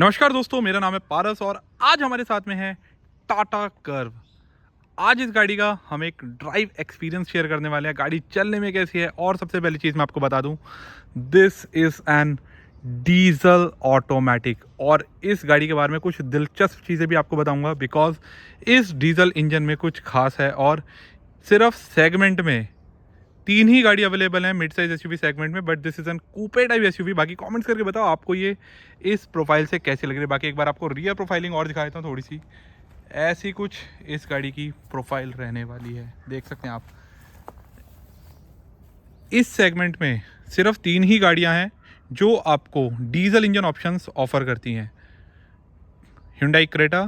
नमस्कार दोस्तों, मेरा नाम है पारस और आज हमारे साथ में है टाटा कर्व। आज इस गाड़ी का हम एक ड्राइव एक्सपीरियंस शेयर करने वाले हैं। गाड़ी चलने में कैसी है और सबसे पहली चीज़ मैं आपको बता दूं, this is an diesel automatic. और इस गाड़ी के बारे में कुछ दिलचस्प चीज़ें भी आपको बताऊंगा बिकॉज इस डीजल इंजन में कुछ खास है। और सिर्फ सेगमेंट में 3 ही गाड़ी अवेलेबल है मिड साइज एसयूवी सेगमेंट में, but this is an coupe type SUV. बाकी कमेंट्स करके बताओ आपको ये इस प्रोफाइल से कैसी लग रही है। बाकी एक बार आपको रियर प्रोफाइलिंग और दिखा देता हूँ थोड़ी सी। ऐसी कुछ इस गाड़ी की प्रोफाइल रहने वाली है, देख सकते हैं आप। इस सेगमेंट में सिर्फ 3 ही गाड़ियाँ हैं जो आपको डीजल इंजन ऑप्शंस ऑफर करती हैं, Hyundai Creta,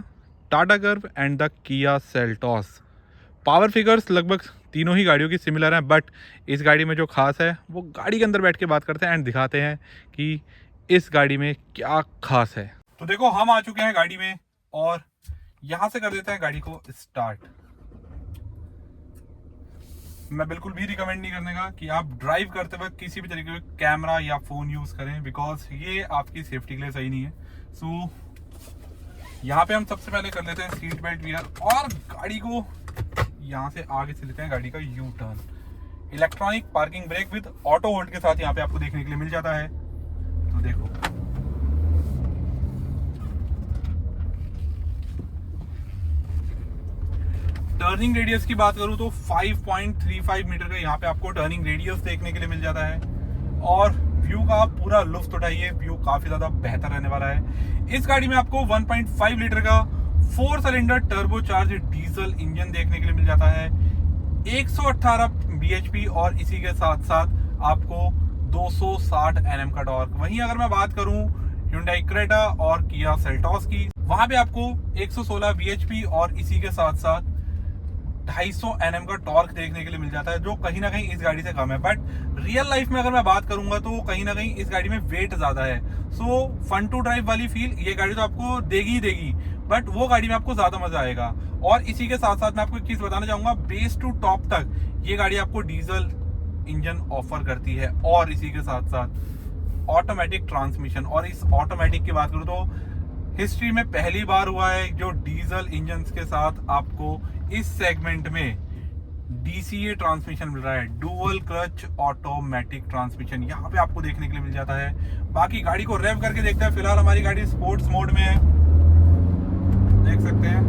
Tata curve and the Kia Seltos. Power figures लगभग तीनों ही गाड़ियों की सिमिलर हैं, बट इस गाड़ी में जो खास है वो गाड़ी के अंदर बैठ के बात करते हैं एंड दिखाते हैं कि इस गाड़ी में क्या खास है। तो देखो, हम आ चुके हैं गाड़ी में और यहां से कर देते हैं गाड़ी को स्टार्ट। मैं बिल्कुल भी रिकमेंड नहीं करने का कि आप ड्राइव करते वक्त किसी भी तरीके का कैमरा या फोन यूज करें, बिकॉज ये आपकी सेफ्टी के लिए सही नहीं है। सो यहाँ पे हम सबसे पहले कर लेते हैं सीट बेल्ट वियर और गाड़ी को यहाँ से आगे से लेते हैं गाड़ी का U turn. Electronic parking brake with auto hold के साथ यहाँ पे आपको देखने के लिए मिल जाता है। तो देखो, टर्निंग रेडियस की बात करूं तो 5.35 मीटर का यहाँ पे आपको टर्निंग रेडियस देखने के लिए मिल जाता है। और व्यू का आप पूरा लुत्फ उठाइए, व्यू काफी ज्यादा बेहतर रहने वाला है। इस गाड़ी में आपको 1.5 लीटर का 4 सिलेंडर टर्बोचार्ज डीजल इंजन देखने के लिए मिल जाता है, 118 bhp और इसी के साथ साथ आपको 260 Nm का टॉर्क। वहीं अगर मैं बात करूं Hyundai क्रेटा और किया सेल्टॉस की, वहां पे आपको 116 bhp और इसी के साथ साथ 250 Nm का टॉर्क देखने के लिए मिल जाता है, जो कहीं ना कहीं इस गाड़ी से कम है। बट रियल लाइफ में अगर मैं बात करूंगा तो कहीं ना कहीं इस गाड़ी में वेट ज्यादा है। सो फन टू ड्राइव वाली फील ये गाड़ी तो आपको देगी ही देगी, बट वो गाड़ी में आपको ज्यादा मजा आएगा। और इसी के साथ साथ मैं आपको एक चीज बताना चाहूंगा, बेस टू टॉप तक ये गाड़ी आपको डीजल इंजन ऑफर करती है और इसी के साथ साथ ऑटोमेटिक ट्रांसमिशन। और इस ऑटोमेटिक की बात करूं तो हिस्ट्री में पहली बार हुआ है जो डीजल इंजन के साथ आपको इस सेगमेंट में डीसीए ट्रांसमिशन मिल रहा है, डुअल क्लच ऑटोमेटिक ट्रांसमिशन यहाँ पे आपको देखने के लिए मिल जाता है। बाकी गाड़ी को रेव करके देखते हैं। फिलहाल हमारी गाड़ी स्पोर्ट्स मोड में है, देख सकते हैं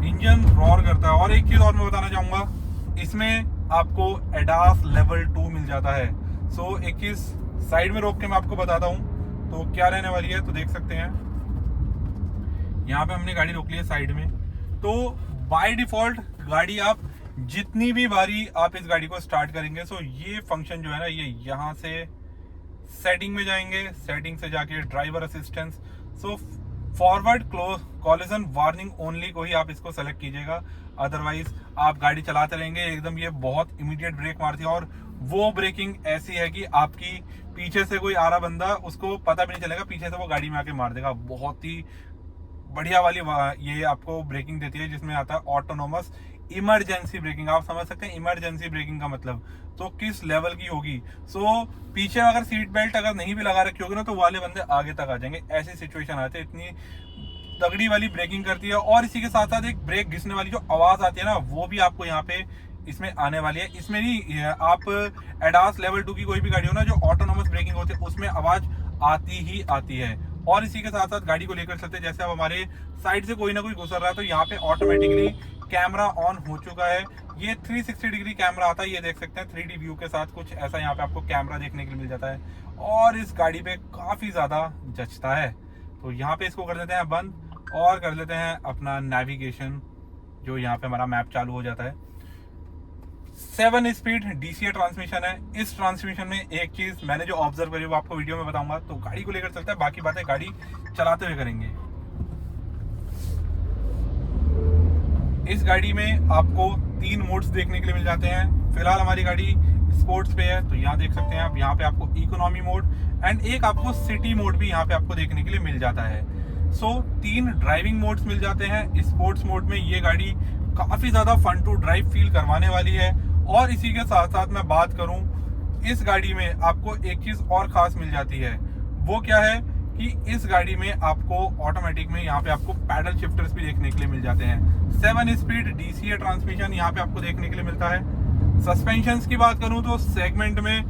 इंजन रॉर करता है। और एक चीज और मैं बताना चाहूंगा, इसमें आपको एडास लेवल 2 मिल जाता है। सो एक चीज साइड में रोक के मैं आपको बताता हूँ तो क्या रहने वाली है। तो देख सकते हैं यहाँ पे हमने गाड़ी रोक ली है साइड में। तो बाय डिफॉल्ट गाड़ी आप जितनी भी बारी आप इस गाड़ी को स्टार्ट करेंगे, सो ये फंक्शन जो है ना, ये यहाँ से सेटिंग में जाएंगे, सेटिंग से जाके driver assistance, so forward collision warning only को ही आप इसको सेलेक्ट कीजिएगा। अदरवाइज आप गाड़ी चलाते रहेंगे एकदम ये बहुत इमीडिएट ब्रेक मारती है। और वो ब्रेकिंग ऐसी है कि आपकी पीछे से कोई आ रहा बंदा, उसको पता भी नहीं चलेगा, पीछे से वो गाड़ी में आके मार देगा। बहुत ही बढ़िया वाली ये आपको ब्रेकिंग देती है, जिसमें आता है ऑटोनोमस इमरजेंसी ब्रेकिंग। आप समझ सकते हैं इमरजेंसी ब्रेकिंग का मतलब तो किस लेवल की होगी। सो पीछे अगर सीट बेल्ट अगर नहीं भी लगा रखी होगी ना, तो वाले बंदे आगे तक आ जाएंगे, ऐसी सिचुएशन आती है। इतनी तगड़ी वाली ब्रेकिंग करती है। और इसी के साथ साथ एक ब्रेक घिसने वाली जो आवाज आती है ना, वो भी आपको यहाँ पे इसमें आने वाली है। इसमें नहीं, आप एडास लेवल 2 की कोई भी गाड़ी हो ना, जो ऑटोनोमस ब्रेकिंग होती है, उसमें आवाज आती ही आती है। और इसी के साथ साथ गाड़ी को लेकर चलते, जैसे अब हमारे साइड से कोई ना कोई गुजर रहा है तो यहाँ पे ऑटोमेटिकली कैमरा ऑन हो चुका है। ये 360 डिग्री कैमरा आता है, ये देख सकते हैं 3D व्यू के साथ कुछ ऐसा यहाँ पे आपको कैमरा देखने के लिए मिल जाता है। और इस गाड़ी पे काफी ज्यादा जचता है। तो यहाँ पे इसको कर देते हैं बंद और कर लेते हैं अपना नेविगेशन, जो यहाँ पे हमारा मैप चालू हो जाता है। 7 स्पीड डीसीए ट्रांसमिशन है। इस ट्रांसमिशन में एक चीज मैंने जो ऑब्जर्व करी वो आपको वीडियो में बताऊंगा। तो गाड़ी को लेकर चलते हैं, बाकी बातें गाड़ी चलाते हुए करेंगे। इस गाड़ी में आपको 3 मोड्स देखने के लिए मिल जाते हैं। फिलहाल हमारी गाड़ी स्पोर्ट्स पे है, तो यहाँ देख सकते हैं आप, यहाँ पे आपको इकोनॉमी मोड एंड एक आपको सिटी मोड भी यहाँ पे आपको देखने के लिए मिल जाता है। सो 3 ड्राइविंग मोड्स मिल जाते हैं। स्पोर्ट्स मोड में ये गाड़ी काफी ज्यादा फन टू ड्राइव फील करवाने वाली है। और इसी के साथ साथ मैं बात करूं, इस गाड़ी में आपको एक चीज और खास मिल जाती है। वो क्या है कि इस गाड़ी में आपको ऑटोमेटिक में यहाँ पे आपको पैडल शिफ्टर्स भी देखने के लिए मिल जाते हैं। 7 स्पीड डीसीए ट्रांसमिशन यहाँ पे आपको देखने के लिए मिलता है। सस्पेंशंस की बात करूं तो सेगमेंट में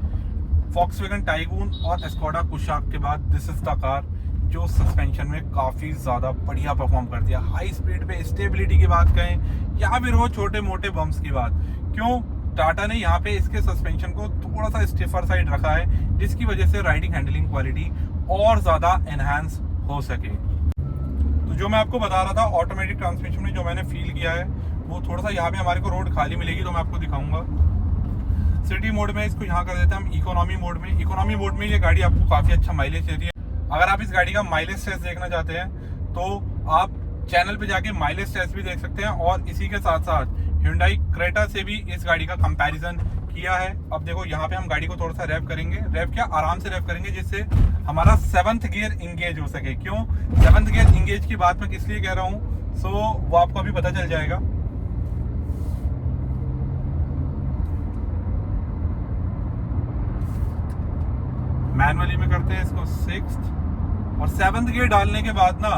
वॉक्सवैगन टाइगून और स्कोडा कुशाक के बाद दिस इज द कार जो सस्पेंशन में काफी ज्यादा बढ़िया परफॉर्म करती है। हाई स्पीड पे स्टेबिलिटी की बात करें या फिर वो छोटे मोटे बम्प्स की बात, क्यों टाटा ने यहाँ पे इसके सस्पेंशन को थोड़ा सा स्टिफर साइड रखा है, जिसकी वजह से राइडिंग हैंडलिंग क्वालिटी और ज्यादा एनहांस हो सके। तो जो मैं आपको बता रहा था ऑटोमेटिक ट्रांसमिशन में जो मैंने फील किया है वो थोड़ा सा यहाँ पे हमारे को रोड खाली मिलेगी तो मैं आपको दिखाऊंगा। सिटी मोड में इसको यहाँ कर देते हैं हम इकोनॉमी मोड में। इकोनॉमी मोड में ये गाड़ी आपको काफी अच्छा माइलेज देती है। अगर आप इस गाड़ी का माइलेज टेस्ट देखना चाहते हैं तो आप चैनल पे जाके माइलेज टेस्ट भी देख सकते हैं, और इसी के साथ साथ Hyundai क्रेटा से भी इस गाड़ी का कंपैरिजन किया है। अब देखो यहाँ पे हम गाड़ी को थोड़ा सा रैप करेंगे, रैप क्या आराम से रैप करेंगे जिससे हमारा 7th गियर इंगेज हो सके। क्यों 7th गियर इंगेज की बात मैं किस लिए कह रहा हूँ, सो वो आपको अभी पता चल जाएगा। मैनुअली में करते हैं इसको 6th, और 7th गियर डालने के बाद ना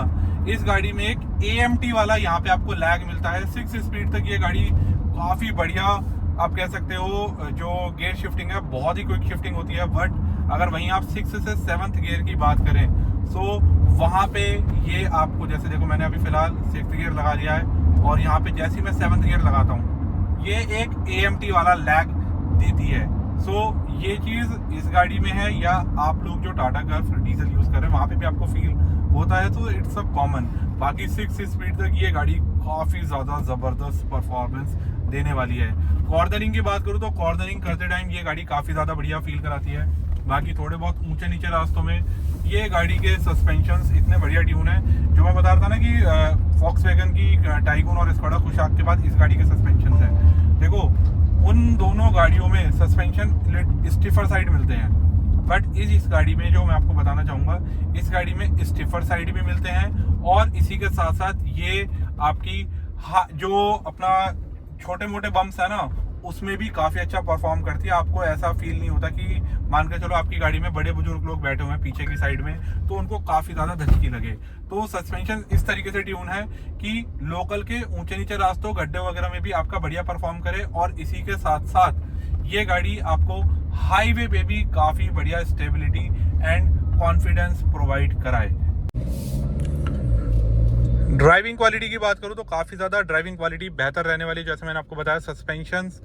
इस गाड़ी में एक AMT वाला यहाँ पे आपको लैग मिलता है। 6 स्पीड तक ये गाड़ी काफी बढ़िया आप कह सकते हो, जो गियर शिफ्टिंग है बहुत ही क्विक शिफ्टिंग होती है। बट अगर वहीं आप 6 से 7th गियर की बात करें सो वहां पे ये आपको, जैसे देखो मैंने अभी फिलहाल 6th गियर लगा लिया है और यहाँ पे जैसे ही मैं 7th गियर लगाता हूँ ये एक AMT वाला लैग देती है। सो ये चीज इस गाड़ी में है, या आप लोग जो टाटा कर्व डीजल यूज कर रहे हैं वहां पे भी आपको फील होता है, तो इट्स अ कॉमन। बाकी 6 स्पीड तक ये गाड़ी काफी ज्यादा जबरदस्त परफॉर्मेंस देने वाली है। कॉर्नरिंग की बात करूँ तो कॉर्नरिंग करते टाइम ये गाड़ी काफी ज्यादा बढ़िया फील कराती है। बाकी थोड़े बहुत ऊंचे नीचे रास्तों में ये गाड़ी के सस्पेंशंस इतने बढ़िया ट्यून है। जो मैं बता रहा था ना कि वॉक्सवैगन की टाइगून और स्कोडा कुशाक के बाद इस गाड़ी के सस्पेंशन है, देखो उन दोनों गाड़ियों में सस्पेंशन स्टिफर साइड मिलते हैं, बट इस गाड़ी में जो मैं आपको बताना चाहूंगा इस गाड़ी में स्टिफर साइड भी मिलते हैं, और इसी के साथ साथ ये आपकी जो अपना छोटे मोटे बम्प्स है ना उसमें भी काफी अच्छा परफॉर्म करती है। आपको ऐसा फील नहीं होता कि मान के चलो आपकी गाड़ी में बड़े बुजुर्ग लोग बैठे हुए हैं पीछे की साइड में तो उनको काफी ज्यादा धचकी लगे। तो सस्पेंशन इस तरीके से ट्यून है कि लोकल के ऊंचे नीचे रास्तों गड्ढे वगैरह में भी आपका बढ़िया परफॉर्म करे, और इसी के साथ साथ ये गाड़ी आपको हाईवे पे भी काफी बढ़िया स्टेबिलिटी एंड कॉन्फिडेंस प्रोवाइड कराए। ड्राइविंग क्वालिटी की बात करूं तो काफी ज्यादा ड्राइविंग क्वालिटी बेहतर रहने वाली, जैसे मैंने आपको बताया सस्पेंशंस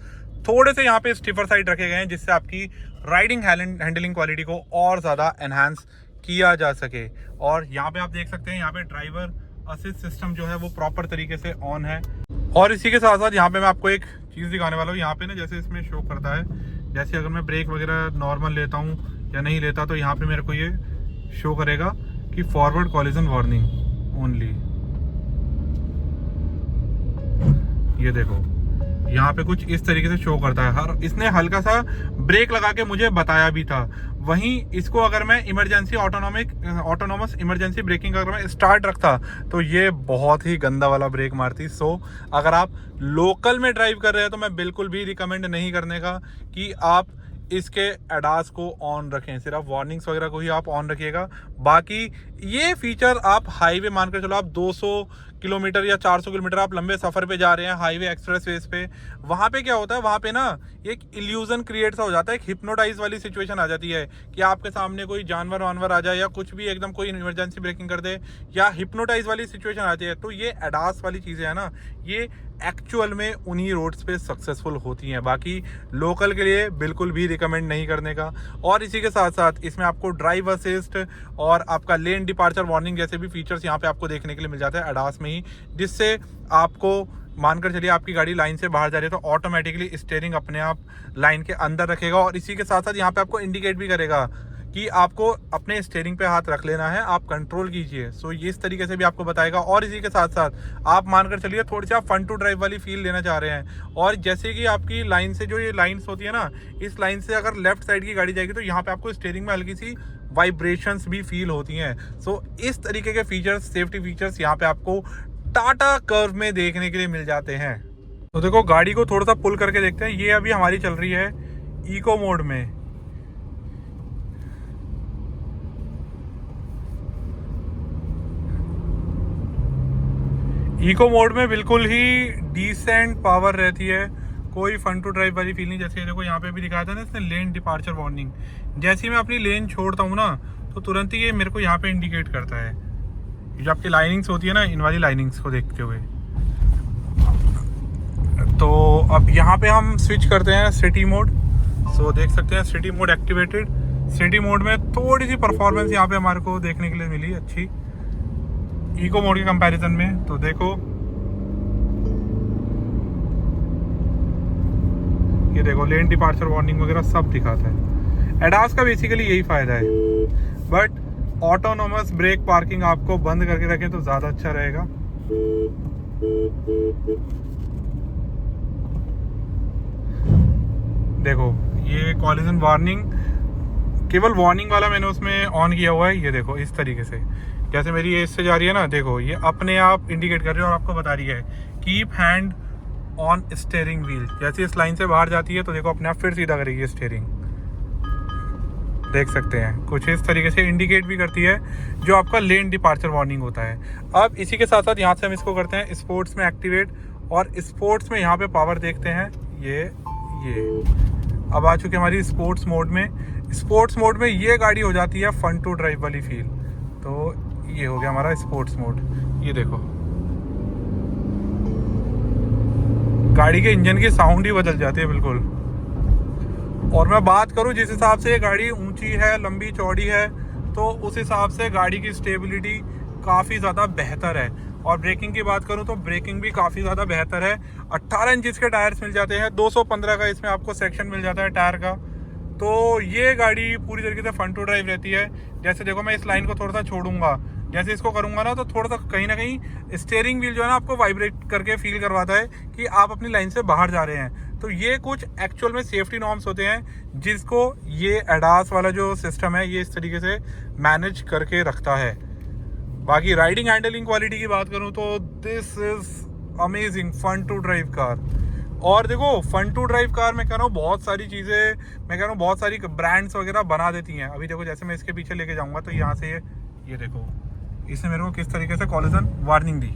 थोड़े से यहाँ पे स्टिफर साइड रखे गए हैं जिससे आपकी राइडिंग हैंडलिंग क्वालिटी को और ज्यादा एनहांस किया जा सके। और यहाँ पे आप देख सकते हैं यहाँ पे ड्राइवर असिस्ट सिस्टम जो है वो प्रॉपर तरीके से ऑन है। और इसी के साथ साथ यहाँ पे मैं आपको एक चीज दिखाने वाला हूँ। यहाँ पे ना जैसे इसमें शो करता है, जैसे अगर मैं ब्रेक वगैरह नॉर्मल लेता हूँ या नहीं लेता तो यहाँ पे मेरे को ये शो करेगा कि फॉरवर्ड कॉलिजन वार्निंग ओनली। ये देखो यहाँ पे कुछ इस तरीके से शो करता है। इसने हल्का सा ब्रेक लगा के मुझे बताया भी था। वहीं इसको अगर मैं इमरजेंसी ऑटोनोमस इमरजेंसी ब्रेकिंग अगर मैं स्टार्ट रखता तो ये बहुत ही गंदा वाला ब्रेक मारती। सो अगर आप लोकल में ड्राइव कर रहे हैं तो मैं बिल्कुल भी रिकमेंड नहीं करने का कि आप इसके एडास को ऑन रखें, सिर्फ वार्निंग्स वगैरह को ही आप ऑन रखिएगा। बाकी ये फीचर आप हाईवे मानकर चलो आप 200 किलोमीटर या 400 किलोमीटर आप लंबे सफर पे जा रहे हैं हाईवे एक्सप्रेस वेज पे, वहां पे क्या होता है वहां पे ना एक इल्यूजन क्रिएट सा हो जाता है, एक हिप्नोटाइज वाली सिचुएशन आ जाती है कि आपके सामने कोई जानवर वानवर आ जाए या कुछ भी एकदम कोई इमरजेंसी ब्रेकिंग कर दे या हिप्नोटाइज वाली सिचुएशन आती है। तो ये एडास वाली चीजें है ना ये एक्चुअल में उन्हीं रोड्स पे सक्सेसफुल होती हैं, बाकी लोकल के लिए बिल्कुल भी रिकमेंड नहीं करने का। और इसी के साथ साथ इसमें आपको ड्राइव असिस्ट और आपका लेन डिपार्चर वार्निंग जैसे भी फीचर्स यहाँ पे आपको देखने के लिए मिल जाता है एडास में ही, जिससे आपको मानकर चलिए आपकी गाड़ी लाइन से बाहर जा रही है तो ऑटोमेटिकली स्टीयरिंग अपने आप लाइन के अंदर रखेगा, और इसी के साथ साथ यहाँ पे आपको इंडिकेट भी करेगा कि आपको अपने स्टीयरिंग पे हाथ रख लेना है, आप कंट्रोल कीजिए। सो ये इस तरीके से भी आपको बताएगा। और इसी के साथ साथ आप मानकर चलिए थोड़ी सी आप फन टू ड्राइव वाली फील लेना चाह रहे हैं, और जैसे कि आपकी लाइन से जो ये लाइन्स होती है ना, इस लाइन से अगर लेफ्ट साइड की गाड़ी जाएगी तो यहाँ पे आपको स्टीयरिंग में हल्की सी वाइब्रेशंस भी फील होती हैं। सो इस तरीके के फीचर्स, सेफ्टी फीचर्स यहाँ पे आपको टाटा कर्व में देखने के लिए मिल जाते हैं। तो देखो गाड़ी को थोड़ा सा पुल करके देखते हैं। ये अभी हमारी चल रही है इको मोड में। इको मोड में बिल्कुल ही डिसेंट पावर रहती है, कोई फन टू ड्राइव वाली फील नहीं। जैसे देखो यहाँ पे भी दिखाया था ना इसने लेन डिपार्चर वार्निंग, जैसे ही मैं अपनी लेन छोड़ता हूँ ना तो तुरंत ही ये मेरे को यहाँ पे इंडिकेट करता है। जो आपकी लाइनिंग्स होती है ना, इन वाली लाइनिंग्स को देखते हुए। तो अब यहाँ पे हम स्विच करते हैं सिटी मोड। सो देख सकते हैं city mode activated. City mode में थोड़ी सी परफॉर्मेंस यहाँ पे हमारे को देखने के लिए मिली अच्छी इको मोड के कंपैरिजन में। तो देखो ये देखो लेन डिपार्चर वार्निंग वगैरह सब दिखाता है। एडास का बेसिकली यही फायदा है, बट ऑटोनोमस ब्रेक पार्किंग आपको बंद करके रखें तो ज़्यादा अच्छा रहेगा। देखो ये कॉलिजन वार्निंग, केवल वार्निंग वाला मैंने उसमें ऑन किया हुआ है। ये देखो इस तरीके से, जैसे मेरी एज से जा रही है ना, देखो ये अपने आप इंडिकेट कर रही है और आपको बता रही है keep hand on steering wheel. जैसे इस लाइन से बाहर जाती है तो देखो अपने आप फिर सीधा करेगी स्टीयरिंग। देख सकते हैं कुछ इस तरीके से इंडिकेट भी करती है, जो आपका लेन डिपार्चर वार्निंग होता है। अब इसी के साथ साथ यहाँ से हम इसको करते हैं स्पोर्ट्स में एक्टिवेट, और स्पोर्ट्स में यहाँ पे पावर देखते हैं। ये अब आ चुके हमारी स्पोर्ट्स मोड में। स्पोर्ट्स मोड में ये गाड़ी हो जाती है फन टू ड्राइव वाली फील। तो ये हो गया हमारा स्पोर्ट्स मोड। ये देखो गाड़ी के इंजन की साउंड ही बदल जाती है बिल्कुल। और मैं बात करूं जिस हिसाब से ये गाड़ी ऊंची है, लंबी चौड़ी है, तो उस हिसाब से गाड़ी की स्टेबिलिटी काफ़ी ज़्यादा बेहतर है। और ब्रेकिंग की बात करूं तो ब्रेकिंग भी काफ़ी ज़्यादा बेहतर है। 18 इंचज़ के टायर्स मिल जाते हैं, 215 का इसमें आपको सेक्शन मिल जाता है टायर का। तो ये गाड़ी पूरी तरीके से फन टू ड्राइव रहती है। जैसे देखो मैं इस लाइन को थोड़ा सा छोड़ूंगा, जैसे इसको करूंगा ना तो थोड़ा सा कहीं ना कहीं स्टीयरिंग व्हील जो है ना आपको वाइब्रेट करके फील करवाता है कि आप अपनी लाइन से बाहर जा रहे हैं। तो ये कुछ एक्चुअल में सेफ्टी नॉर्म्स होते हैं जिसको ये एडास वाला जो सिस्टम है ये इस तरीके से मैनेज करके रखता है। बाकी राइडिंग हैंडलिंग क्वालिटी की बात करूं तो this is amazing fun to drive car. और देखो फन टू ड्राइव कार मैं कह रहा हूँ बहुत सारी चीज़ें, मैं कह रहा हूँ बहुत सारी ब्रांड्स वगैरह बना देती हैं। अभी देखो जैसे मैं इसके पीछे लेके जाऊँगा तो यहाँ से ये देखो इसने मेरे को किस तरीके से कॉलिजन वार्निंग दी।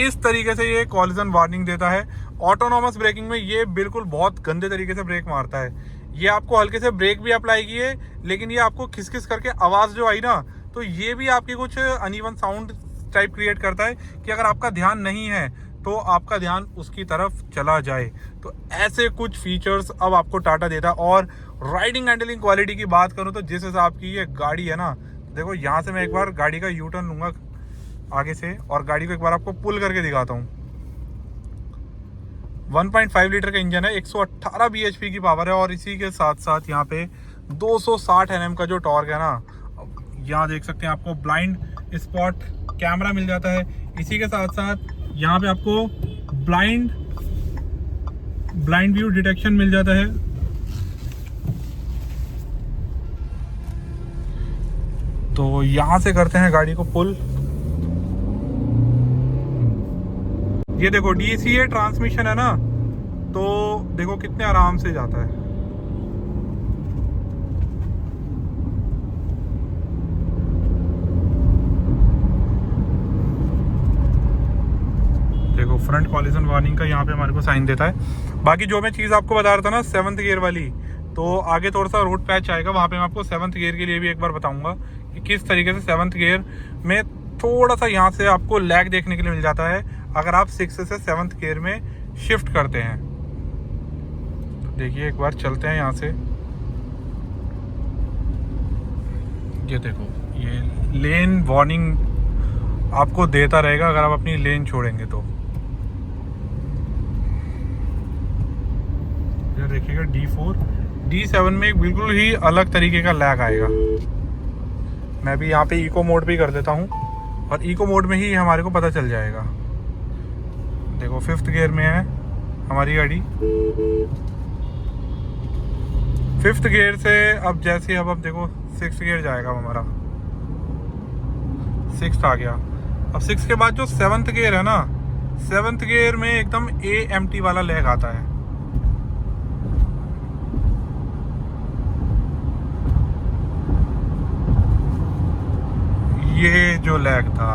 इस तरीके से ये कॉलिजन वार्निंग देता है। ऑटोनॉमस ब्रेकिंग में ये बिल्कुल बहुत गंदे तरीके से ब्रेक मारता है। ये आपको हल्के से ब्रेक भी अप्लाई किए, लेकिन ये आपको खिसखिस करके आवाज़ जो आई ना, तो ये भी आपकी कुछ अनइवन साउंड टाइप क्रिएट करता है कि अगर आपका ध्यान नहीं है तो आपका ध्यान उसकी तरफ चला जाए। तो ऐसे कुछ फीचर्स अब आपको टाटा देता है। और राइडिंग हैंडलिंग क्वालिटी की बात करूँ तो जिस हिसाब की ये गाड़ी है ना, देखो यहाँ से मैं एक बार गाड़ी का यू टर्न लूँगा आगे से और गाड़ी को एक बार आपको पुल करके दिखाता हूँ। 1.5 लीटर का इंजन है, 118 bhp की पावर है, और इसी के साथ साथ यहाँ पे 260 Nm का जो टॉर्क है ना, यहाँ देख सकते हैं आपको ब्लाइंड स्पॉट कैमरा मिल जाता है। इसी के साथ साथ यहाँ पे आपको ब्लाइंड व्यू डिटेक्शन मिल जाता है। तो यहाँ से करते हैं गाड़ी को पुल। ये देखो DCA ट्रांसमिशन है ना, तो देखो कितने आराम से जाता है। देखो फ्रंट कॉलिजन वार्निंग का यहाँ पे हमारे को साइन देता है। बाकी जो मैं चीज़ आपको बता रहा था ना 7th गियर वाली, तो आगे थोड़ा सा रोड पैच आएगा, वहाँ पे मैं आपको 7th गियर के लिए भी एक बार बताऊंगा कि किस तरीके से 7th गियर में थोड़ा सा यहाँ से आपको लैग देखने के लिए मिल जाता है अगर आप 6 से 7th गियर में शिफ्ट करते हैं। तो देखिए एक बार चलते हैं यहाँ से। ये देखो ये लेन वार्निंग आपको देता रहेगा अगर आप अपनी लेन छोड़ेंगे तो। ये देखिएगा D4 D7 में एक बिल्कुल ही अलग तरीके का लैग आएगा। मैं भी यहाँ पे इको मोड भी कर देता हूँ और इको मोड में ही हमारे को पता चल जाएगा। देखो 5th गियर में है हमारी गाड़ी। 5th गियर से अब जैसे अब देखो 6th गियर जाएगा हमारा। 6th आ गया। अब 6 के बाद जो 7th गियर है ना, 7th गियर में एकदम AMT वाला लैग आता है। ये जो लैग था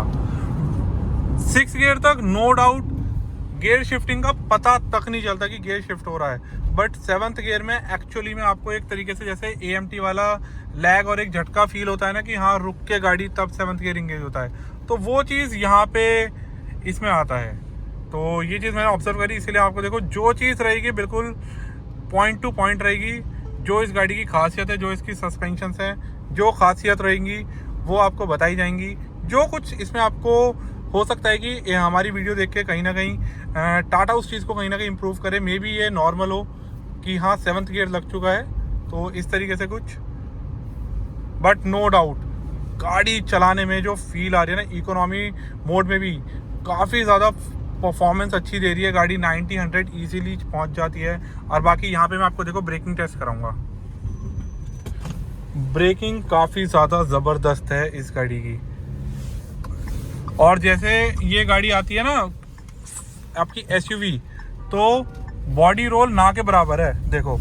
6 गियर तक नो डाउट गियर शिफ्टिंग का पता तक नहीं चलता कि गियर शिफ्ट हो रहा है, बट 7th गियर में एक्चुअली में आपको एक तरीके से जैसे AMT वाला लैग और एक झटका फील होता है ना कि हाँ रुक के गाड़ी तब 7th गियर इंगेज होता है, तो वो चीज़ यहाँ पे इसमें आता है। तो ये चीज़ मैंने ऑब्जर्व करी, इसीलिए आपको देखो जो चीज़ रहेगी बिल्कुल पॉइंट टू पॉइंट रहेगी। जो इस गाड़ी की खासियत है, जो इसकी सस्पेंशंस है, जो खासियत रहेंगी वो आपको बताई जाएंगी। जो कुछ इसमें आपको हो सकता है कि ये हमारी वीडियो देख के कहीं ना कहीं टाटा उस चीज़ को कहीं ना कहीं इम्प्रूव करे, मे बी ये नॉर्मल हो कि हाँ 7th गियर लग चुका है, तो इस तरीके से कुछ। बट नो डाउट गाड़ी चलाने में जो फील आ रही है ना, इकोनॉमी मोड में भी काफ़ी ज़्यादा परफॉर्मेंस अच्छी दे रही है गाड़ी। 90-100 ईजिली पहुंच जाती है। और बाकी यहाँ पे मैं आपको देखो ब्रेकिंग टेस्ट कराऊंगा। ब्रेकिंग काफ़ी ज़्यादा ज़बरदस्त है इस गाड़ी की। और जैसे ये गाड़ी आती है ना आपकी SUV, तो बॉडी रोल ना के बराबर है, देखो।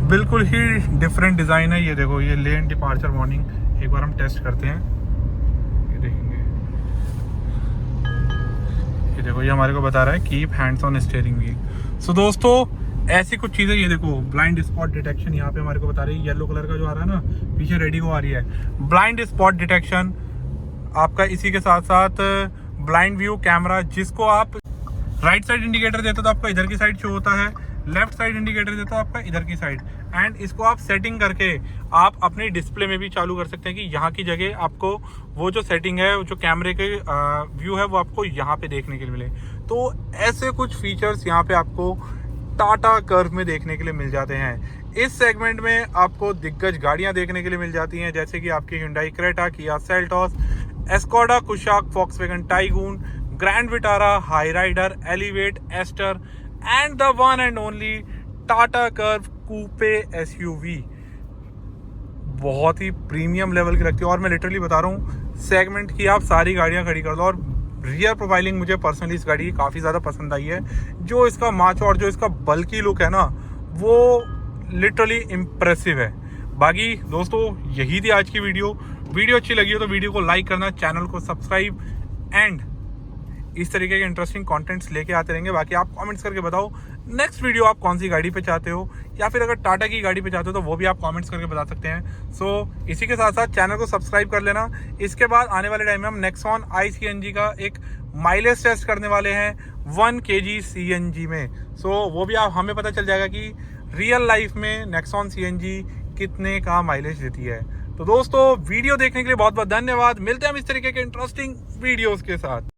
बिल्कुल ही डिफरेंट डिज़ाइन है। ये देखो, ये लेन डिपार्चर वार्निंग एक बार हम टेस्ट करते हैं। ये देखेंगे, ये देखो, ये हमारे को बता रहा है keep hands on steering wheel. So दोस्तों ऐसी कुछ चीज़ें, ये देखो ब्लाइंड स्पॉट डिटेक्शन यहाँ पे हमारे को बता रही है। येलो कलर का जो आ रहा है ना पीछे रेडी को आ रही है, ब्लाइंड स्पॉट डिटेक्शन आपका। इसी के साथ साथ ब्लाइंड व्यू कैमरा, जिसको आप राइट साइड इंडिकेटर देते हो तो आपका इधर की साइड शो होता है, लेफ्ट साइड इंडिकेटर देता है आपका इधर की साइड। एंड इसको आप सेटिंग करके आप अपने डिस्प्ले में भी चालू कर सकते हैं कि यहाँ की जगह आपको वो जो सेटिंग है, जो कैमरे के व्यू है, वो आपको यहाँ पे देखने के लिए मिले। तो ऐसे कुछ फीचर्स यहाँ पे आपको टाटा कर्व में देखने के लिए मिल जाते हैं। इस सेगमेंट में आपको दिग्गज गाड़ियाँ देखने के लिए मिल जाती हैं, जैसे कि आपकी Hyundai Creta, Kia Seltos, Skoda Kushaq, Volkswagen Taigun, Grand Vitara, Hyryder, Elevate, Astor and the one and only Tata Curvv coupe SUV। बहुत ही प्रीमियम लेवल की लगती है। और मैं लिटरली बता रहा हूँ, सेगमेंट की आप सारी गाड़ियाँ खड़ी कर दो। और रियर प्रोफाइलिंग मुझे पर्सनली इस गाड़ी की काफ़ी ज़्यादा पसंद आई है। जो इसका माचो और जो इसका बल्कि लुक है ना, वो लिटरली इम्प्रेसिव है। बाकी दोस्तों यही थी आज की वीडियो अच्छी लगी हो तो वीडियो को लाइक करना, चैनल को सब्सक्राइब, एंड इस तरीके के इंटरेस्टिंग कंटेंट्स लेके आते रहेंगे। बाकी आप कमेंट्स करके बताओ नेक्स्ट वीडियो आप कौन सी गाड़ी पे चाहते हो, या फिर अगर टाटा की गाड़ी पे चाहते हो तो वो भी आप कमेंट्स करके बता सकते हैं। सो इसी के साथ साथ चैनल को सब्सक्राइब कर लेना। इसके बाद आने वाले टाइम में हम नेक्सॉन iCNG का एक माइलेज टेस्ट करने वाले हैं 1 kg CNG में। सो वो भी आप हमें पता चल जाएगा कि रियल लाइफ में नेक्सॉन CNG कितने का माइलेज देती है। तो दोस्तों वीडियो देखने के लिए बहुत बहुत धन्यवाद। मिलते हैं हम इस तरीके के इंटरेस्टिंग वीडियोस के साथ।